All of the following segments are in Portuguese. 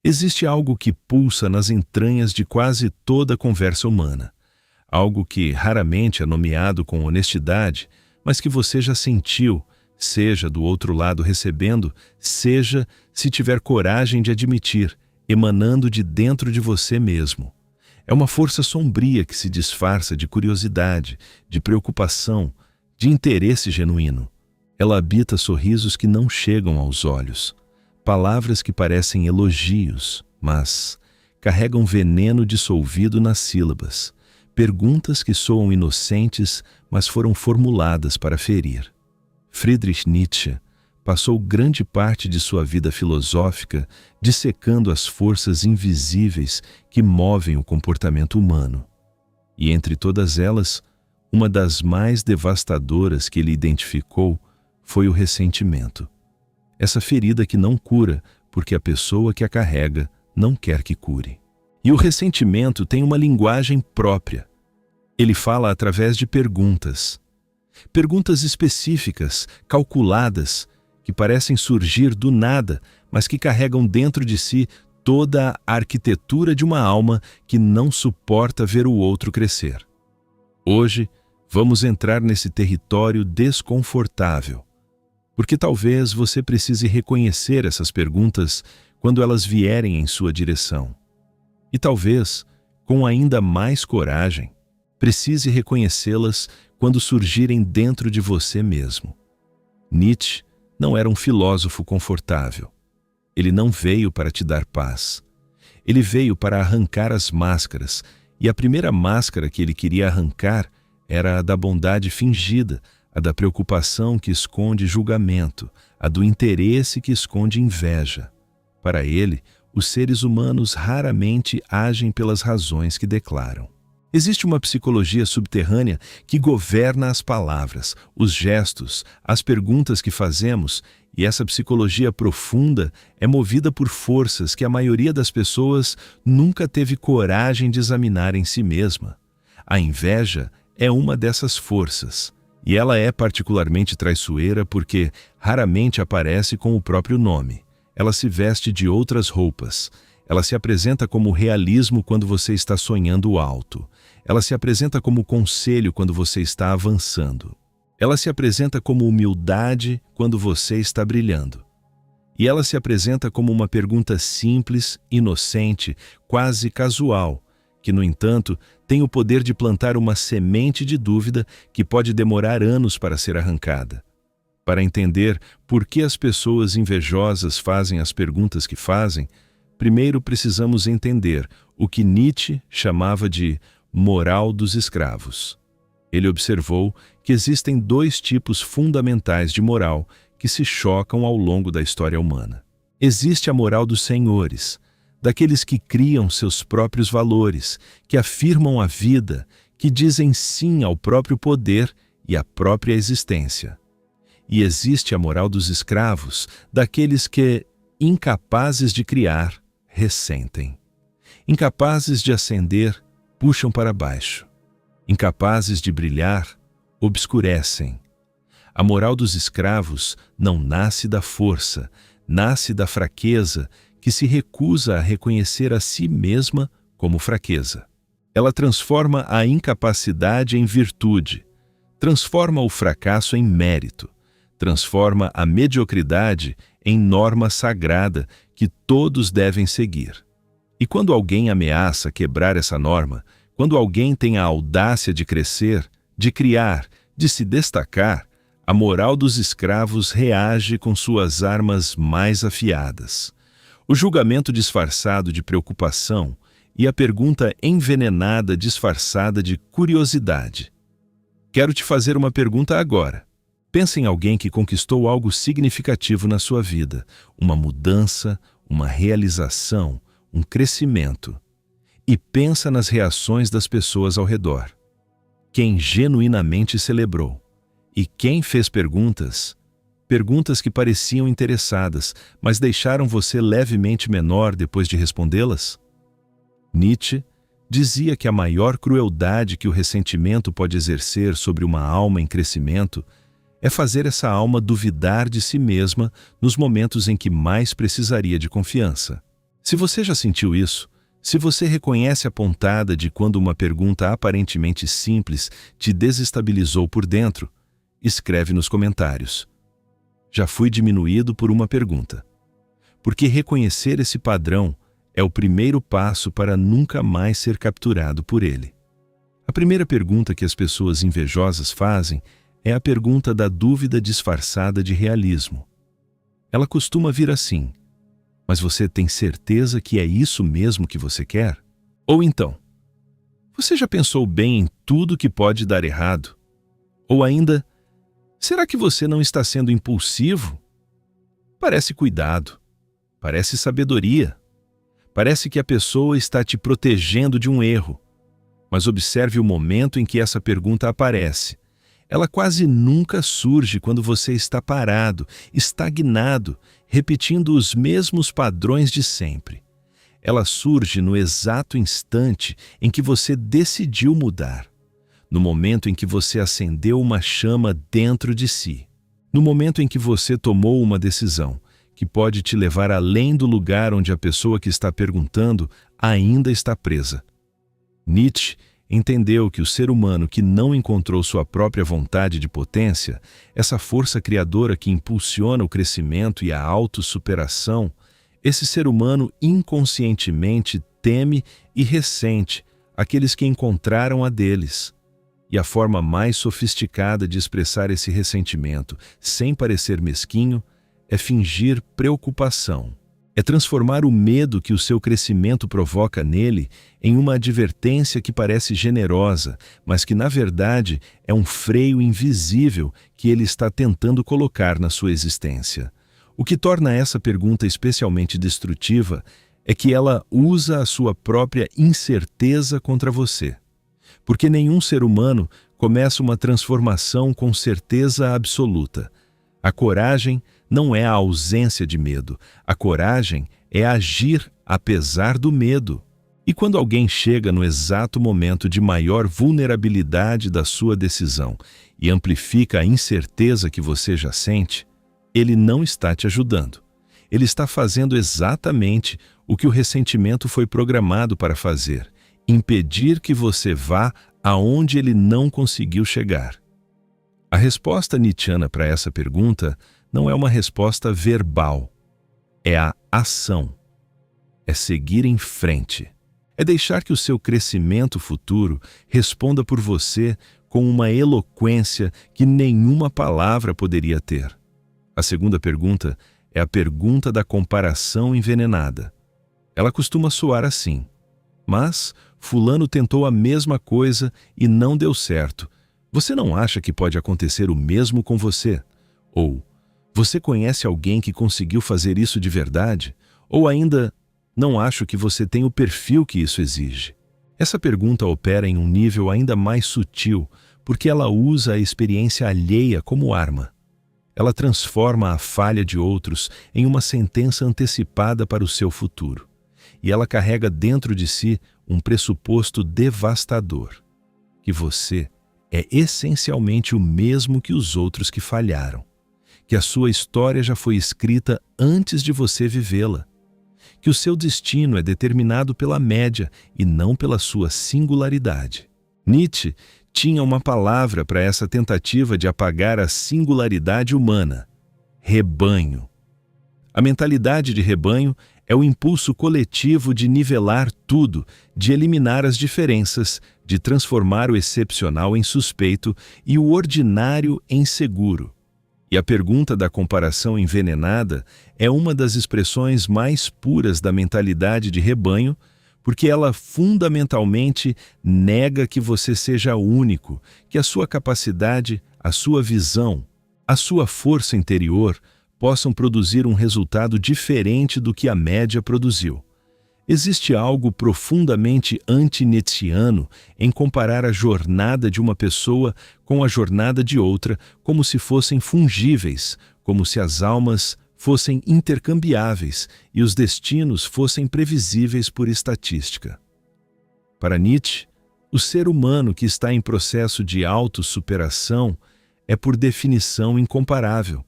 Existe algo que pulsa nas entranhas de quase toda conversa humana. Algo que raramente é nomeado com honestidade, mas que você já sentiu, seja do outro lado recebendo, seja, se tiver coragem de admitir, emanando de dentro de você mesmo. É uma força sombria que se disfarça de curiosidade, de preocupação, de interesse genuíno. Ela habita sorrisos que não chegam aos olhos, palavras que parecem elogios, mas carregam veneno dissolvido nas sílabas, perguntas que soam inocentes, mas foram formuladas para ferir. Friedrich Nietzsche passou grande parte de sua vida filosófica dissecando as forças invisíveis que movem o comportamento humano. E entre todas elas, uma das mais devastadoras que ele identificou foi o ressentimento. Essa ferida que não cura porque a pessoa que a carrega não quer que cure. E o ressentimento tem uma linguagem própria. Ele fala através de perguntas. Perguntas específicas, calculadas, que parecem surgir do nada, mas que carregam dentro de si toda a arquitetura de uma alma que não suporta ver o outro crescer. Hoje, vamos entrar nesse território desconfortável, porque talvez você precise reconhecer essas perguntas quando elas vierem em sua direção. E talvez, com ainda mais coragem, precise reconhecê-las quando surgirem dentro de você mesmo. Nietzsche não era um filósofo confortável. Ele não veio para te dar paz. Ele veio para arrancar as máscaras, e a primeira máscara que ele queria arrancar era a da bondade fingida, a da preocupação que esconde julgamento, a do interesse que esconde inveja. Para ele, os seres humanos raramente agem pelas razões que declaram. Existe uma psicologia subterrânea que governa as palavras, os gestos, as perguntas que fazemos, e essa psicologia profunda é movida por forças que a maioria das pessoas nunca teve coragem de examinar em si mesma. A inveja é uma dessas forças, e ela é particularmente traiçoeira porque raramente aparece com o próprio nome. Ela se veste de outras roupas. Ela se apresenta como realismo quando você está sonhando alto. Ela se apresenta como conselho quando você está avançando. Ela se apresenta como humildade quando você está brilhando. E ela se apresenta como uma pergunta simples, inocente, quase casual, que, no entanto, tem o poder de plantar uma semente de dúvida que pode demorar anos para ser arrancada. Para entender por que as pessoas invejosas fazem as perguntas que fazem, primeiro precisamos entender o que Nietzsche chamava de moral dos escravos. Ele observou que existem dois tipos fundamentais de moral que se chocam ao longo da história humana. Existe a moral dos senhores, daqueles que criam seus próprios valores, que afirmam a vida, que dizem sim ao próprio poder e à própria existência. E existe a moral dos escravos, daqueles que, incapazes de criar, ressentem. Incapazes de ascender, puxam para baixo. Incapazes de brilhar, obscurecem. A moral dos escravos não nasce da força, nasce da fraqueza que se recusa a reconhecer a si mesma como fraqueza. Ela transforma a incapacidade em virtude, transforma o fracasso em mérito, transforma a mediocridade em norma sagrada que todos devem seguir. E quando alguém ameaça quebrar essa norma, quando alguém tem a audácia de crescer, de criar, de se destacar, a moral dos escravos reage com suas armas mais afiadas. O julgamento disfarçado de preocupação e a pergunta envenenada disfarçada de curiosidade. Quero te fazer uma pergunta agora. Pensa em alguém que conquistou algo significativo na sua vida, uma mudança, uma realização, um crescimento. E pensa nas reações das pessoas ao redor. Quem genuinamente celebrou? E quem fez perguntas? Perguntas que pareciam interessadas, mas deixaram você levemente menor depois de respondê-las? Nietzsche dizia que a maior crueldade que o ressentimento pode exercer sobre uma alma em crescimento é fazer essa alma duvidar de si mesma nos momentos em que mais precisaria de confiança. Se você já sentiu isso, se você reconhece a pontada de quando uma pergunta aparentemente simples te desestabilizou por dentro, escreve nos comentários. Já fui diminuído por uma pergunta. Porque reconhecer esse padrão é o primeiro passo para nunca mais ser capturado por ele. A primeira pergunta que as pessoas invejosas fazem é a pergunta da dúvida disfarçada de realismo. Ela costuma vir assim: mas você tem certeza que é isso mesmo que você quer? Ou então, você já pensou bem em tudo que pode dar errado? Ou ainda, será que você não está sendo impulsivo? Parece cuidado, parece sabedoria, parece que a pessoa está te protegendo de um erro. Mas observe o momento em que essa pergunta aparece. Ela quase nunca surge quando você está parado, estagnado, repetindo os mesmos padrões de sempre. Ela surge no exato instante em que você decidiu mudar, no momento em que você acendeu uma chama dentro de si, no momento em que você tomou uma decisão que pode te levar além do lugar onde a pessoa que está perguntando ainda está presa. Nietzsche entendeu que o ser humano que não encontrou sua própria vontade de potência, essa força criadora que impulsiona o crescimento e a autossuperação, esse ser humano inconscientemente teme e ressente aqueles que encontraram a deles. E a forma mais sofisticada de expressar esse ressentimento, sem parecer mesquinho, é fingir preocupação. É transformar o medo que o seu crescimento provoca nele em uma advertência que parece generosa, mas que, na verdade, é um freio invisível que ele está tentando colocar na sua existência. O que torna essa pergunta especialmente destrutiva é que ela usa a sua própria incerteza contra você. Porque nenhum ser humano começa uma transformação com certeza absoluta. A coragem não é a ausência de medo. A coragem é agir apesar do medo. E quando alguém chega no exato momento de maior vulnerabilidade da sua decisão e amplifica a incerteza que você já sente, ele não está te ajudando. Ele está fazendo exatamente o que o ressentimento foi programado para fazer: impedir que você vá aonde ele não conseguiu chegar. A resposta nietzschiana para essa pergunta não é uma resposta verbal, é a ação. É seguir em frente. É deixar que o seu crescimento futuro responda por você com uma eloquência que nenhuma palavra poderia ter. A segunda pergunta é a pergunta da comparação envenenada. Ela costuma soar assim: mas fulano tentou a mesma coisa e não deu certo. Você não acha que pode acontecer o mesmo com você? Ou, você conhece alguém que conseguiu fazer isso de verdade? Ou ainda, não acho que você tem o perfil que isso exige. Essa pergunta opera em um nível ainda mais sutil, porque ela usa a experiência alheia como arma. Ela transforma a falha de outros em uma sentença antecipada para o seu futuro. E ela carrega dentro de si um pressuposto devastador: que você é essencialmente o mesmo que os outros que falharam, que a sua história já foi escrita antes de você vivê-la, que o seu destino é determinado pela média e não pela sua singularidade. Nietzsche tinha uma palavra para essa tentativa de apagar a singularidade humana: rebanho. A mentalidade de rebanho é o impulso coletivo de nivelar tudo, de eliminar as diferenças, de transformar o excepcional em suspeito e o ordinário em seguro. E a pergunta da comparação envenenada é uma das expressões mais puras da mentalidade de rebanho, porque ela fundamentalmente nega que você seja único, que a sua capacidade, a sua visão, a sua força interior possam produzir um resultado diferente do que a média produziu. Existe algo profundamente anti-nietzschiano em comparar a jornada de uma pessoa com a jornada de outra como se fossem fungíveis, como se as almas fossem intercambiáveis e os destinos fossem previsíveis por estatística. Para Nietzsche, o ser humano que está em processo de autossuperação é por definição incomparável,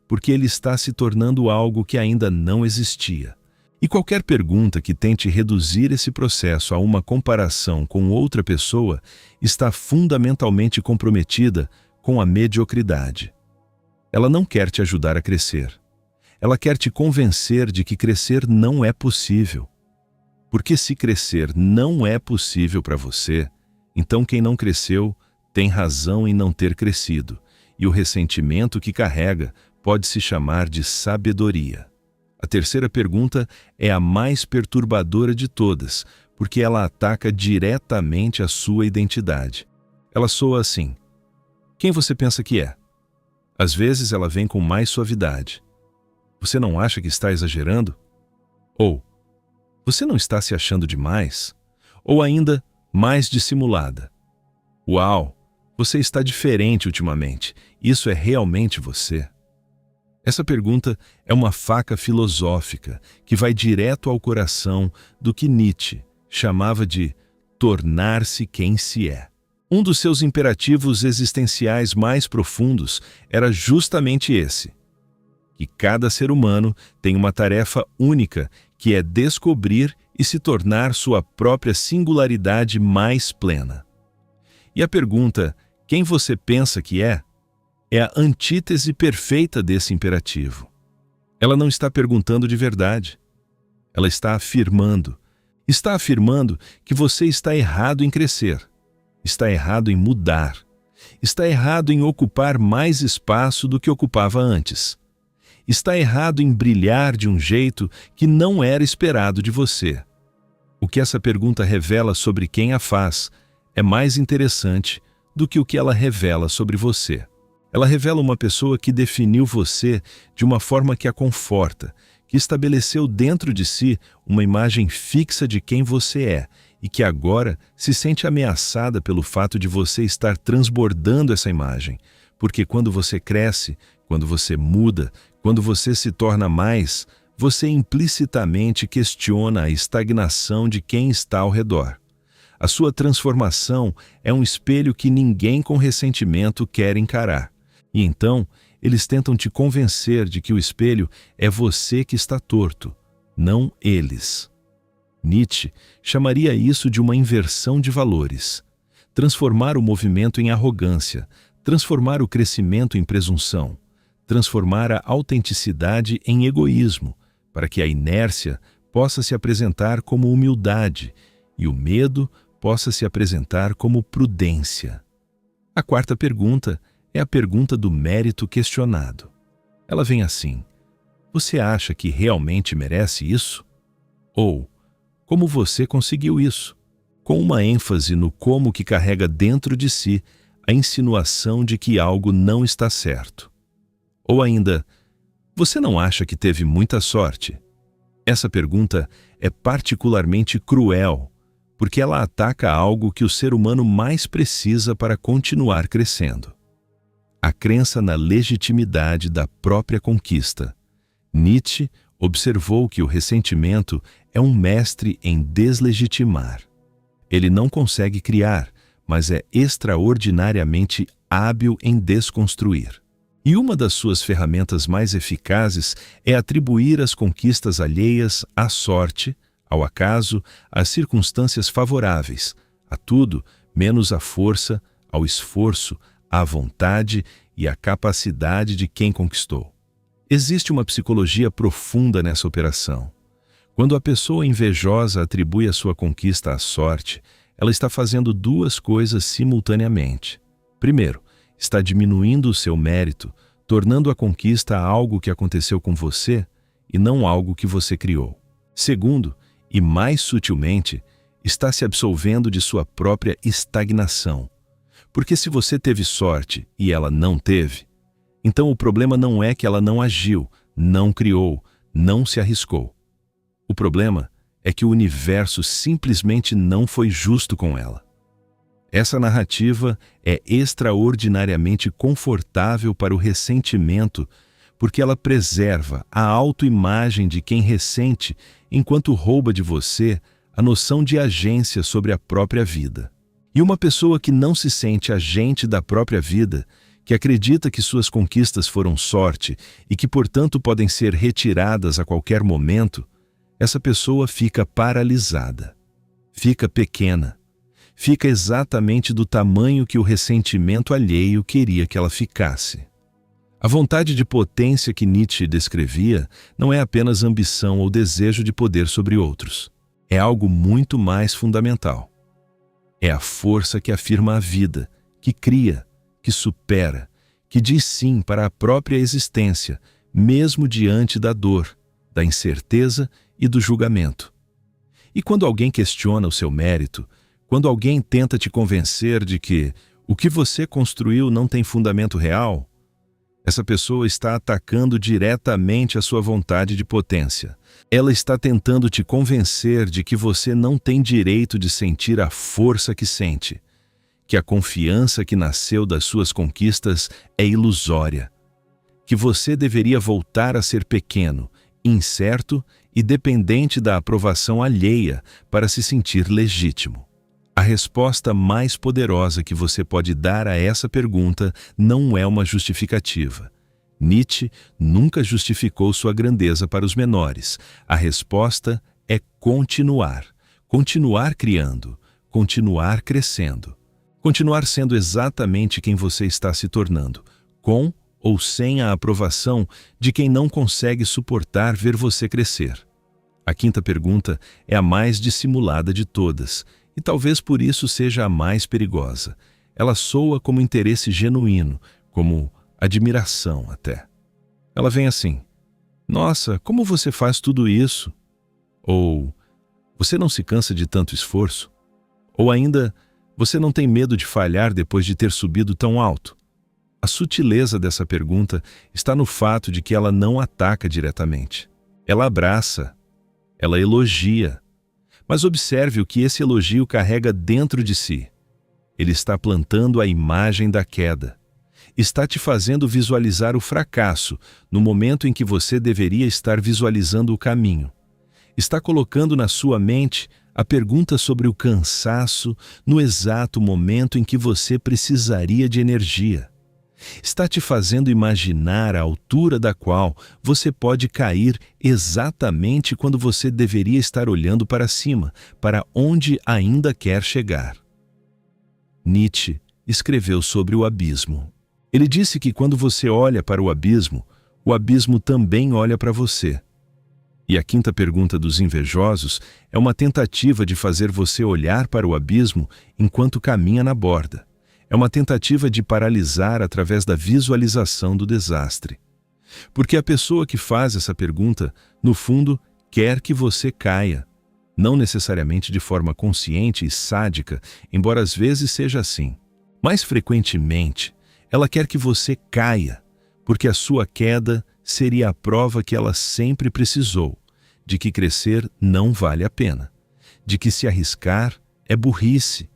porque ele está se tornando algo que ainda não existia. E qualquer pergunta que tente reduzir esse processo a uma comparação com outra pessoa está fundamentalmente comprometida com a mediocridade. Ela não quer te ajudar a crescer. Ela quer te convencer de que crescer não é possível. Porque se crescer não é possível para você, então quem não cresceu tem razão em não ter crescido, e o ressentimento que carrega pode se chamar de sabedoria. A terceira pergunta é a mais perturbadora de todas, porque ela ataca diretamente a sua identidade. Ela soa assim: quem você pensa que é? Às vezes ela vem com mais suavidade. Você não acha que está exagerando? Ou, você não está se achando demais? Ou ainda, mais dissimulada. Uau, você está diferente ultimamente. Isso é realmente você? Essa pergunta é uma faca filosófica que vai direto ao coração do que Nietzsche chamava de tornar-se quem se é. Um dos seus imperativos existenciais mais profundos era justamente esse: que cada ser humano tem uma tarefa única, que é descobrir e se tornar sua própria singularidade mais plena. E a pergunta, quem você pensa que é a antítese perfeita desse imperativo. Ela não está perguntando de verdade. Ela está afirmando. Está afirmando que você está errado em crescer. Está errado em mudar. Está errado em ocupar mais espaço do que ocupava antes. Está errado em brilhar de um jeito que não era esperado de você. O que essa pergunta revela sobre quem a faz é mais interessante do que o que ela revela sobre você. Ela revela uma pessoa que definiu você de uma forma que a conforta, que estabeleceu dentro de si uma imagem fixa de quem você é e que agora se sente ameaçada pelo fato de você estar transbordando essa imagem, porque quando você cresce, quando você muda, quando você se torna mais, você implicitamente questiona a estagnação de quem está ao redor. A sua transformação é um espelho que ninguém com ressentimento quer encarar. E então, eles tentam te convencer de que o espelho é você que está torto, não eles. Nietzsche chamaria isso de uma inversão de valores. Transformar o movimento em arrogância, transformar o crescimento em presunção, transformar a autenticidade em egoísmo, para que a inércia possa se apresentar como humildade e o medo possa se apresentar como prudência. A quarta pergunta é a pergunta do mérito questionado. Ela vem assim: você acha que realmente merece isso? Ou, como você conseguiu isso? Com uma ênfase no como que carrega dentro de si a insinuação de que algo não está certo. Ou ainda, você não acha que teve muita sorte? Essa pergunta é particularmente cruel, porque ela ataca algo que o ser humano mais precisa para continuar crescendo: a crença na legitimidade da própria conquista. Nietzsche observou que o ressentimento é um mestre em deslegitimar. Ele não consegue criar, mas é extraordinariamente hábil em desconstruir. E uma das suas ferramentas mais eficazes é atribuir as conquistas alheias à sorte, ao acaso, às circunstâncias favoráveis, a tudo menos à força, ao esforço, à vontade e à capacidade de quem conquistou. Existe uma psicologia profunda nessa operação. Quando a pessoa invejosa atribui a sua conquista à sorte, ela está fazendo duas coisas simultaneamente. Primeiro, está diminuindo o seu mérito, tornando a conquista algo que aconteceu com você e não algo que você criou. Segundo, e mais sutilmente, está se absolvendo de sua própria estagnação. Porque se você teve sorte e ela não teve, então o problema não é que ela não agiu, não criou, não se arriscou. O problema é que o universo simplesmente não foi justo com ela. Essa narrativa é extraordinariamente confortável para o ressentimento, porque ela preserva a autoimagem de quem ressente enquanto rouba de você a noção de agência sobre a própria vida. E uma pessoa que não se sente agente da própria vida, que acredita que suas conquistas foram sorte e que, portanto, podem ser retiradas a qualquer momento, essa pessoa fica paralisada, fica pequena, fica exatamente do tamanho que o ressentimento alheio queria que ela ficasse. A vontade de potência que Nietzsche descrevia não é apenas ambição ou desejo de poder sobre outros. É algo muito mais fundamental. É a força que afirma a vida, que cria, que supera, que diz sim para a própria existência, mesmo diante da dor, da incerteza e do julgamento. E quando alguém questiona o seu mérito, quando alguém tenta te convencer de que o que você construiu não tem fundamento real, essa pessoa está atacando diretamente a sua vontade de potência. Ela está tentando te convencer de que você não tem direito de sentir a força que sente, que a confiança que nasceu das suas conquistas é ilusória, que você deveria voltar a ser pequeno, incerto e dependente da aprovação alheia para se sentir legítimo. A resposta mais poderosa que você pode dar a essa pergunta não é uma justificativa. Nietzsche nunca justificou sua grandeza para os menores. A resposta é continuar. Continuar criando, continuar crescendo. Continuar sendo exatamente quem você está se tornando, com ou sem a aprovação de quem não consegue suportar ver você crescer. A quinta pergunta é a mais dissimulada de todas, e talvez por isso seja a mais perigosa. Ela soa como interesse genuíno, como admiração até. Ela vem assim: nossa, como você faz tudo isso? Ou, você não se cansa de tanto esforço? Ou ainda, você não tem medo de falhar depois de ter subido tão alto? A sutileza dessa pergunta está no fato de que ela não ataca diretamente. Ela abraça, ela elogia. Mas observe o que esse elogio carrega dentro de si. Ele está plantando a imagem da queda. Está te fazendo visualizar o fracasso no momento em que você deveria estar visualizando o caminho. Está colocando na sua mente a pergunta sobre o cansaço no exato momento em que você precisaria de energia. Está te fazendo imaginar a altura da qual você pode cair exatamente quando você deveria estar olhando para cima, para onde ainda quer chegar. Nietzsche escreveu sobre o abismo. Ele disse que quando você olha para o abismo também olha para você. E a quinta pergunta dos invejosos é uma tentativa de fazer você olhar para o abismo enquanto caminha na borda. É uma tentativa de paralisar através da visualização do desastre. Porque a pessoa que faz essa pergunta, no fundo, quer que você caia. Não necessariamente de forma consciente e sádica, embora às vezes seja assim. Mais frequentemente, ela quer que você caia, porque a sua queda seria a prova que ela sempre precisou, de que crescer não vale a pena, de que se arriscar é burrice,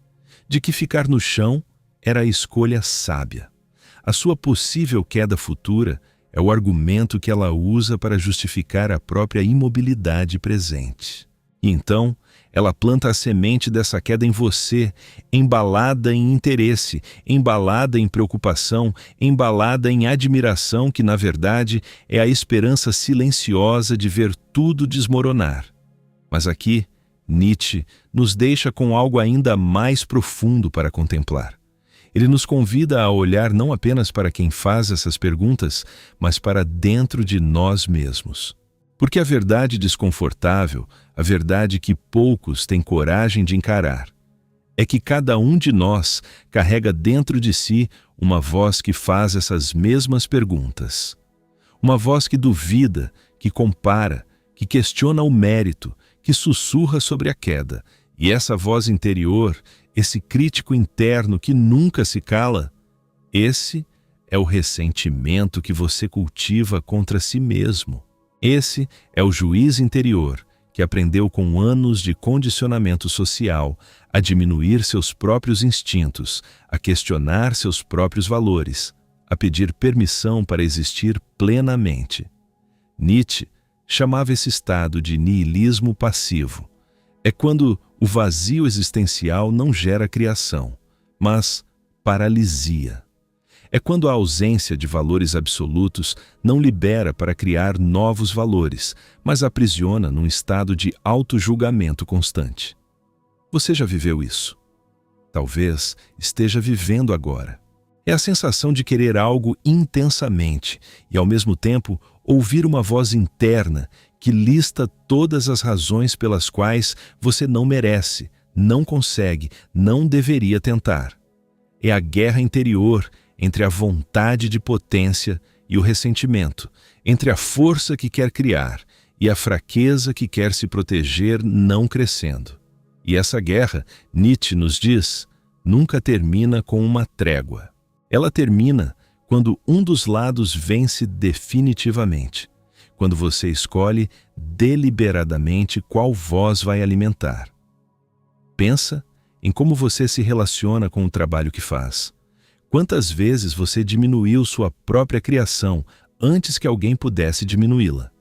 de que ficar no chão era a escolha sábia. A sua possível queda futura é o argumento que ela usa para justificar a própria imobilidade presente. E então, ela planta a semente dessa queda em você, embalada em interesse, embalada em preocupação, embalada em admiração que, na verdade, é a esperança silenciosa de ver tudo desmoronar. Mas aqui, Nietzsche nos deixa com algo ainda mais profundo para contemplar. Ele nos convida a olhar não apenas para quem faz essas perguntas, mas para dentro de nós mesmos. Porque a verdade desconfortável, a verdade que poucos têm coragem de encarar, é que cada um de nós carrega dentro de si uma voz que faz essas mesmas perguntas. Uma voz que duvida, que compara, que questiona o mérito, que sussurra sobre a queda. E essa voz interior, esse crítico interno que nunca se cala, esse é o ressentimento que você cultiva contra si mesmo. Esse é o juiz interior que aprendeu com anos de condicionamento social a diminuir seus próprios instintos, a questionar seus próprios valores, a pedir permissão para existir plenamente. Nietzsche chamava esse estado de niilismo passivo. É quando o vazio existencial não gera criação, mas paralisia. É quando a ausência de valores absolutos não libera para criar novos valores, mas aprisiona num estado de auto-julgamento constante. Você já viveu isso? Talvez esteja vivendo agora. É a sensação de querer algo intensamente e, ao mesmo tempo, ouvir uma voz interna que lista todas as razões pelas quais você não merece, não consegue, não deveria tentar. É a guerra interior entre a vontade de potência e o ressentimento, entre a força que quer criar e a fraqueza que quer se proteger não crescendo. E essa guerra, Nietzsche nos diz, nunca termina com uma trégua. Ela termina quando um dos lados vence definitivamente, quando você escolhe deliberadamente qual voz vai alimentar. Pensa em como você se relaciona com o trabalho que faz. Quantas vezes você diminuiu sua própria criação antes que alguém pudesse diminuí-la?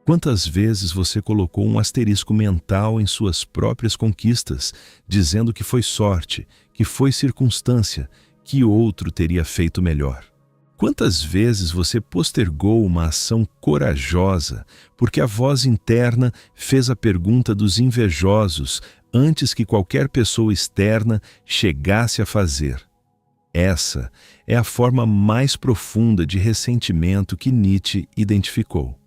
Quantas vezes você colocou um asterisco mental em suas próprias conquistas, dizendo que foi sorte, que foi circunstância, que outro teria feito melhor? Quantas vezes você postergou uma ação corajosa porque a voz interna fez a pergunta dos invejosos antes que qualquer pessoa externa chegasse a fazer? Essa é a forma mais profunda de ressentimento que Nietzsche identificou.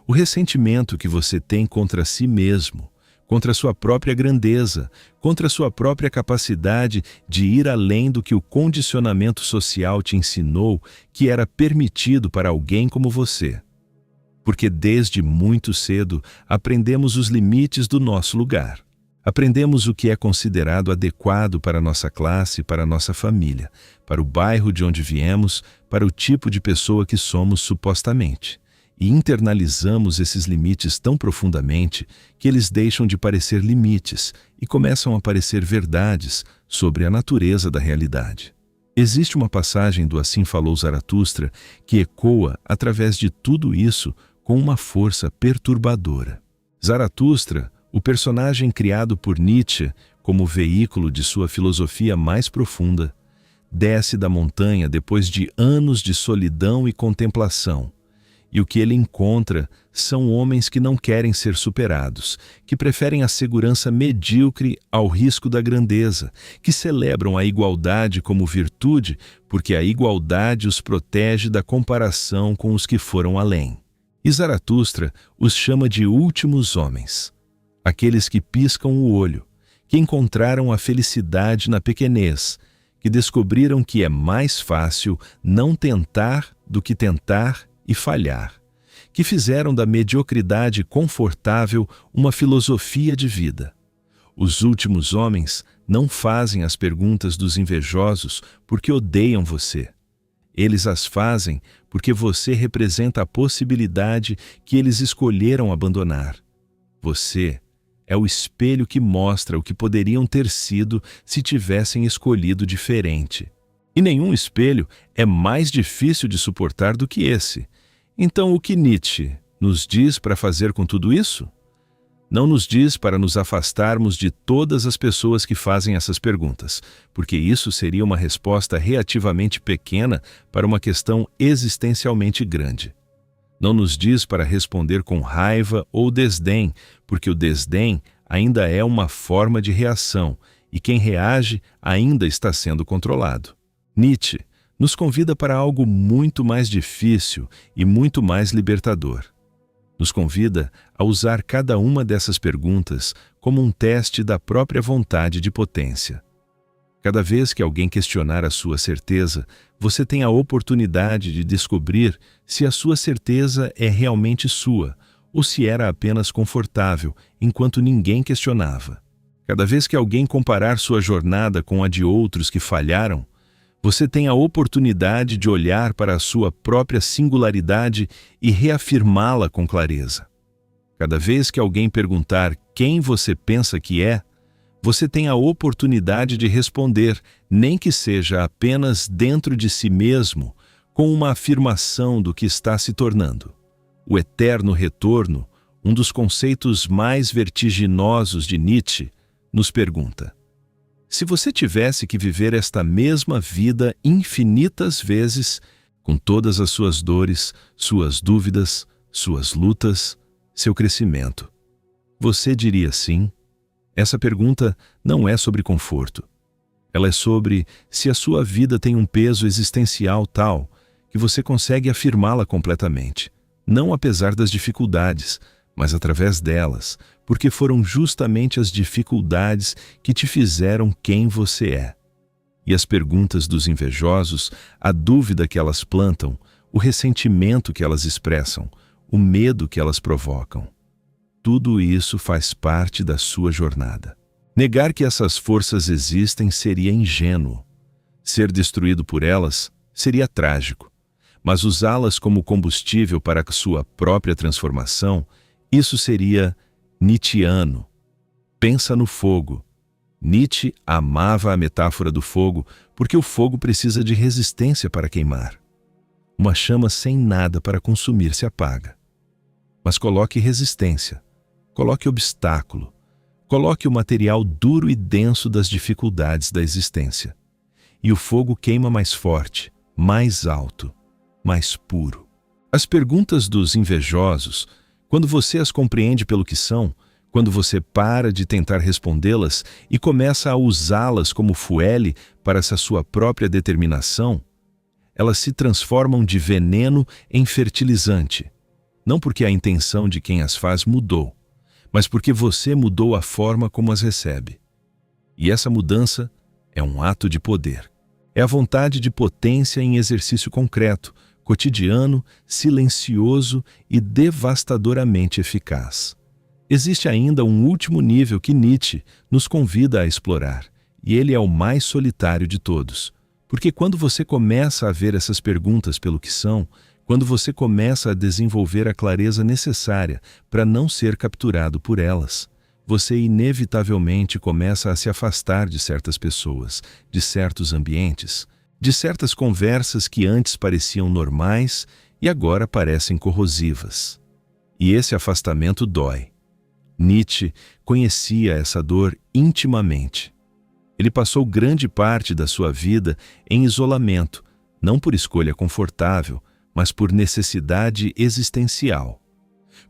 O ressentimento que você tem contra si mesmo, contra sua própria grandeza, contra sua própria capacidade de ir além do que o condicionamento social te ensinou que era permitido para alguém como você. Porque desde muito cedo aprendemos os limites do nosso lugar. Aprendemos o que é considerado adequado para a nossa classe, para a nossa família, para o bairro de onde viemos, para o tipo de pessoa que somos supostamente. E internalizamos esses limites tão profundamente que eles deixam de parecer limites e começam a parecer verdades sobre a natureza da realidade. Existe uma passagem do Assim Falou Zaratustra que ecoa através de tudo isso com uma força perturbadora. Zaratustra, o personagem criado por Nietzsche como veículo de sua filosofia mais profunda, desce da montanha depois de anos de solidão e contemplação. E o que ele encontra são homens que não querem ser superados, que preferem a segurança medíocre ao risco da grandeza, que celebram a igualdade como virtude porque a igualdade os protege da comparação com os que foram além. E Zaratustra os chama de últimos homens, aqueles que piscam o olho, que encontraram a felicidade na pequenez, que descobriram que é mais fácil não tentar do que tentar e falhar, que fizeram da mediocridade confortável uma filosofia de vida. Os últimos homens não fazem as perguntas dos invejosos porque odeiam você. Eles as fazem porque você representa a possibilidade que eles escolheram abandonar. Você é o espelho que mostra o que poderiam ter sido se tivessem escolhido diferente. E nenhum espelho é mais difícil de suportar do que esse. Então, o que Nietzsche nos diz para fazer com tudo isso? Não nos diz para nos afastarmos de todas as pessoas que fazem essas perguntas, porque isso seria uma resposta relativamente pequena para uma questão existencialmente grande. Não nos diz para responder com raiva ou desdém, porque o desdém ainda é uma forma de reação, e quem reage ainda está sendo controlado. Nietzsche nos convida para algo muito mais difícil e muito mais libertador. Nos convida a usar cada uma dessas perguntas como um teste da própria vontade de potência. Cada vez que alguém questionar a sua certeza, você tem a oportunidade de descobrir se a sua certeza é realmente sua ou se era apenas confortável enquanto ninguém questionava. Cada vez que alguém comparar sua jornada com a de outros que falharam, você tem a oportunidade de olhar para a sua própria singularidade e reafirmá-la com clareza. Cada vez que alguém perguntar quem você pensa que é, você tem a oportunidade de responder, nem que seja apenas dentro de si mesmo, com uma afirmação do que está se tornando. O eterno retorno, um dos conceitos mais vertiginosos de Nietzsche, nos pergunta: Se você tivesse que viver esta mesma vida infinitas vezes, com todas as suas dores, suas dúvidas, suas lutas, seu crescimento, você diria sim? Essa pergunta não é sobre conforto. Ela é sobre se a sua vida tem um peso existencial tal que você consegue afirmá-la completamente, não apesar das dificuldades, mas através delas, porque foram justamente as dificuldades que te fizeram quem você é. E as perguntas dos invejosos, a dúvida que elas plantam, o ressentimento que elas expressam, o medo que elas provocam. Tudo isso faz parte da sua jornada. Negar que essas forças existem seria ingênuo. Ser destruído por elas seria trágico. Mas usá-las como combustível para a sua própria transformação, isso seria nietzschiano. Pensa no fogo. Nietzsche amava a metáfora do fogo porque o fogo precisa de resistência para queimar. Uma chama sem nada para consumir se apaga. Mas coloque resistência, coloque obstáculo, coloque o material duro e denso das dificuldades da existência. E o fogo queima mais forte, mais alto, mais puro. As perguntas dos invejosos, quando você as compreende pelo que são, quando você para de tentar respondê-las e começa a usá-las como fuele para essa sua própria determinação, elas se transformam de veneno em fertilizante. Não porque a intenção de quem as faz mudou, mas porque você mudou a forma como as recebe. E essa mudança é um ato de poder. É a vontade de potência em exercício concreto, cotidiano, silencioso e devastadoramente eficaz. Existe ainda um último nível que Nietzsche nos convida a explorar, e ele é o mais solitário de todos. Porque quando você começa a ver essas perguntas pelo que são, quando você começa a desenvolver a clareza necessária para não ser capturado por elas, você inevitavelmente começa a se afastar de certas pessoas, de certos ambientes, de certas conversas que antes pareciam normais e agora parecem corrosivas. E esse afastamento dói. Nietzsche conhecia essa dor intimamente. Ele passou grande parte da sua vida em isolamento, não por escolha confortável, mas por necessidade existencial.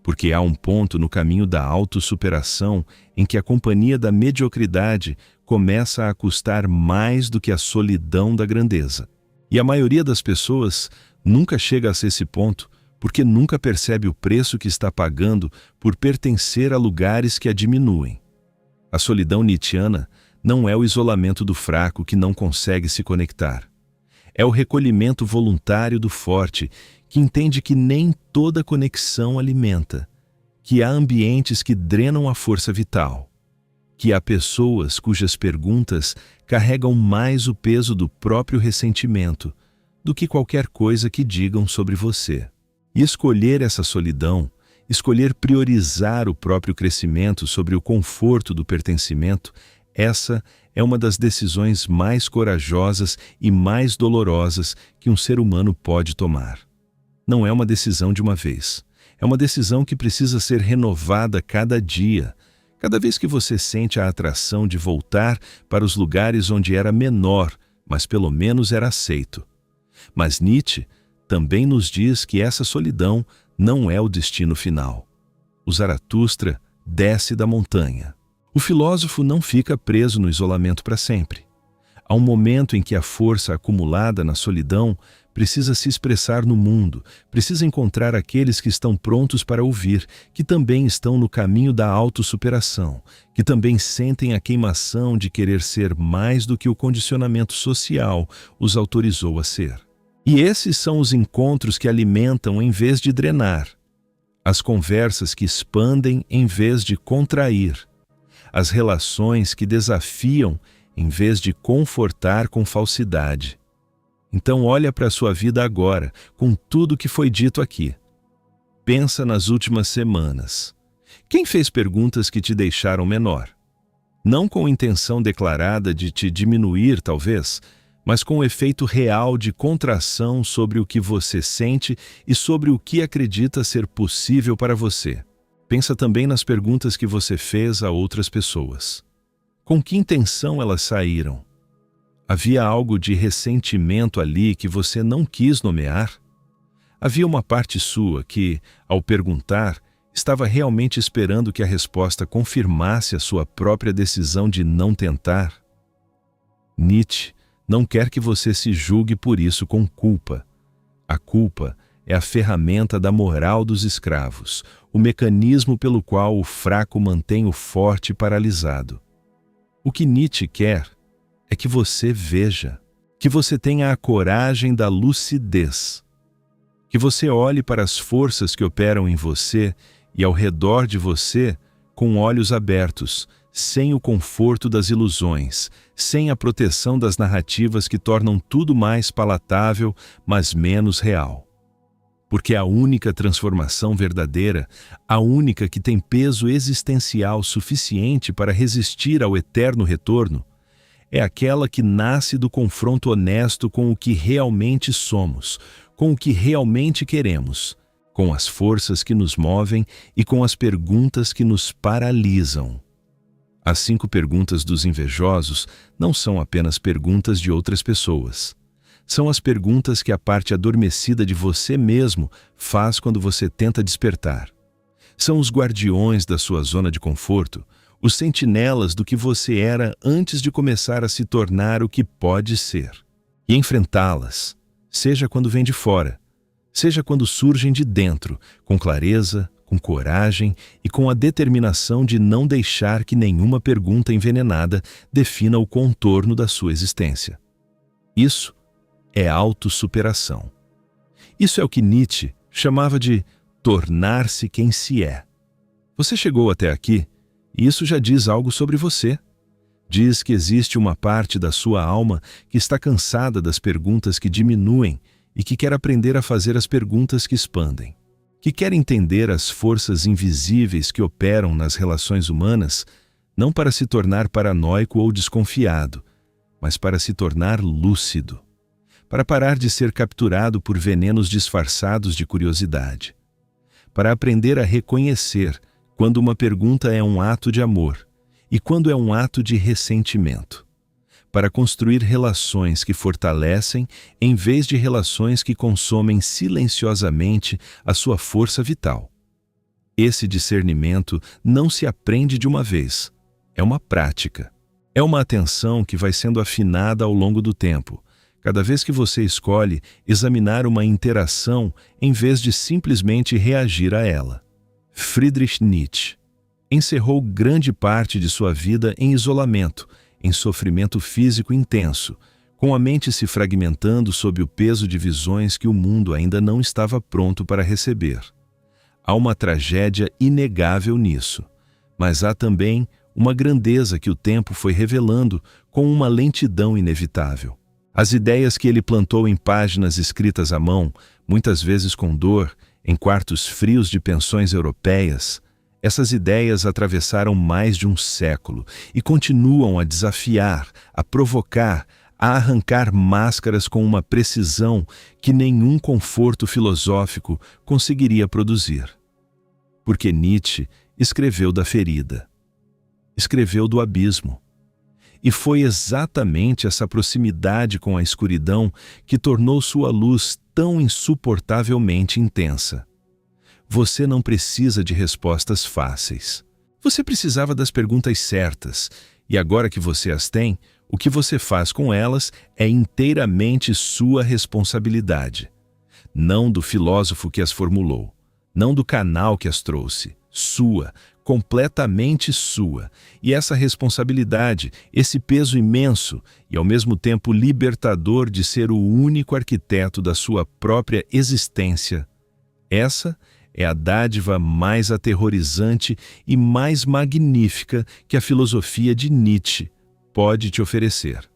Porque há um ponto no caminho da autossuperação em que a companhia da mediocridade começa a custar mais do que a solidão da grandeza. E a maioria das pessoas nunca chega a esse ponto porque nunca percebe o preço que está pagando por pertencer a lugares que a diminuem. A solidão nietzschiana não é o isolamento do fraco que não consegue se conectar. É o recolhimento voluntário do forte, que entende que nem toda conexão alimenta, que há ambientes que drenam a força vital, que há pessoas cujas perguntas carregam mais o peso do próprio ressentimento do que qualquer coisa que digam sobre você. E escolher essa solidão, escolher priorizar o próprio crescimento sobre o conforto do pertencimento, essa é uma das decisões mais corajosas e mais dolorosas que um ser humano pode tomar. Não é uma decisão de uma vez. É uma decisão que precisa ser renovada cada dia. Cada vez que você sente a atração de voltar para os lugares onde era menor, mas pelo menos era aceito. Mas Nietzsche também nos diz que essa solidão não é o destino final. O Zaratustra desce da montanha. O filósofo não fica preso no isolamento para sempre. Há um momento em que a força acumulada na solidão precisa se expressar no mundo, precisa encontrar aqueles que estão prontos para ouvir, que também estão no caminho da autossuperação, que também sentem a queimação de querer ser mais do que o condicionamento social os autorizou a ser. E esses são os encontros que alimentam em vez de drenar, as conversas que expandem em vez de contrair, as relações que desafiam em vez de confortar com falsidade. Então olha para a sua vida agora, com tudo que foi dito aqui. Pensa nas últimas semanas. Quem fez perguntas que te deixaram menor? Não com intenção declarada de te diminuir, talvez, mas com o efeito real de contração sobre o que você sente e sobre o que acredita ser possível para você. Pensa também nas perguntas que você fez a outras pessoas. Com que intenção elas saíram? Havia algo de ressentimento ali que você não quis nomear? Havia uma parte sua que, ao perguntar, estava realmente esperando que a resposta confirmasse a sua própria decisão de não tentar? Nietzsche não quer que você se julgue por isso com culpa. A culpa é a ferramenta da moral dos escravos, o mecanismo pelo qual o fraco mantém o forte paralisado. O que Nietzsche quer é que você veja, que você tenha a coragem da lucidez, que você olhe para as forças que operam em você e ao redor de você com olhos abertos, sem o conforto das ilusões, sem a proteção das narrativas que tornam tudo mais palatável, mas menos real. Porque a única transformação verdadeira, a única que tem peso existencial suficiente para resistir ao eterno retorno, é aquela que nasce do confronto honesto com o que realmente somos, com o que realmente queremos, com as forças que nos movem e com as perguntas que nos paralisam. As 5 perguntas dos invejosos não são apenas perguntas de outras pessoas. São as perguntas que a parte adormecida de você mesmo faz quando você tenta despertar. São os guardiões da sua zona de conforto, os sentinelas do que você era antes de começar a se tornar o que pode ser. E enfrentá-las, seja quando vêm de fora, seja quando surgem de dentro, com clareza, com coragem e com a determinação de não deixar que nenhuma pergunta envenenada defina o contorno da sua existência. Isso é autossuperação. Isso é o que Nietzsche chamava de tornar-se quem se é. Você chegou até aqui e isso já diz algo sobre você. Diz que existe uma parte da sua alma que está cansada das perguntas que diminuem e que quer aprender a fazer as perguntas que expandem. Que quer entender as forças invisíveis que operam nas relações humanas, não para se tornar paranoico ou desconfiado, mas para se tornar lúcido, para parar de ser capturado por venenos disfarçados de curiosidade, para aprender a reconhecer quando uma pergunta é um ato de amor e quando é um ato de ressentimento, para construir relações que fortalecem em vez de relações que consomem silenciosamente a sua força vital. Esse discernimento não se aprende de uma vez, é uma prática. É uma atenção que vai sendo afinada ao longo do tempo, cada vez que você escolhe examinar uma interação em vez de simplesmente reagir a ela. Friedrich Nietzsche encerrou grande parte de sua vida em isolamento, em sofrimento físico intenso, com a mente se fragmentando sob o peso de visões que o mundo ainda não estava pronto para receber. Há uma tragédia inegável nisso, mas há também uma grandeza que o tempo foi revelando com uma lentidão inevitável. As ideias que ele plantou em páginas escritas à mão, muitas vezes com dor, em quartos frios de pensões europeias, essas ideias atravessaram mais de um século e continuam a desafiar, a provocar, a arrancar máscaras com uma precisão que nenhum conforto filosófico conseguiria produzir. Porque Nietzsche escreveu da ferida, escreveu do abismo. E foi exatamente essa proximidade com a escuridão que tornou sua luz tão insuportavelmente intensa. Você não precisa de respostas fáceis. Você precisava das perguntas certas, e agora que você as tem, o que você faz com elas é inteiramente sua responsabilidade. Não do filósofo que as formulou, não do canal que as trouxe, sua, completamente sua. E essa responsabilidade, esse peso imenso e ao mesmo tempo libertador de ser o único arquiteto da sua própria existência, essa é a dádiva mais aterrorizante e mais magnífica que a filosofia de Nietzsche pode te oferecer.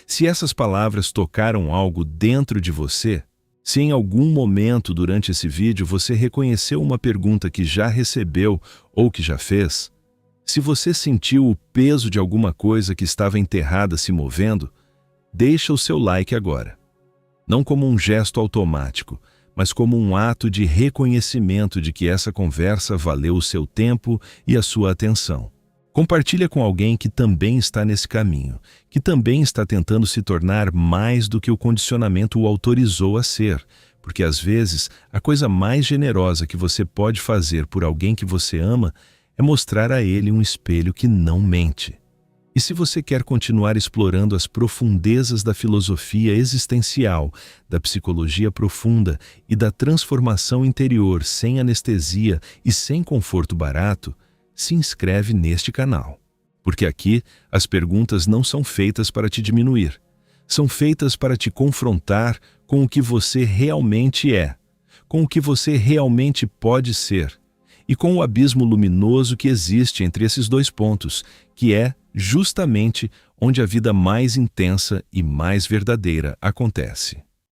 Se essas palavras tocaram algo dentro de você, se em algum momento durante esse vídeo você reconheceu uma pergunta que já recebeu ou que já fez, se você sentiu o peso de alguma coisa que estava enterrada se movendo, deixa o seu like agora. Não como um gesto automático, mas como um ato de reconhecimento de que essa conversa valeu o seu tempo e a sua atenção. Compartilha com alguém que também está nesse caminho, que também está tentando se tornar mais do que o condicionamento o autorizou a ser, porque às vezes a coisa mais generosa que você pode fazer por alguém que você ama é mostrar a ele um espelho que não mente. E se você quer continuar explorando as profundezas da filosofia existencial, da psicologia profunda e da transformação interior sem anestesia e sem conforto barato, se inscreve neste canal. Porque aqui as perguntas não são feitas para te diminuir, são feitas para te confrontar com o que você realmente é, com o que você realmente pode ser, e com o abismo luminoso que existe entre esses dois pontos, que é justamente onde a vida mais intensa e mais verdadeira acontece.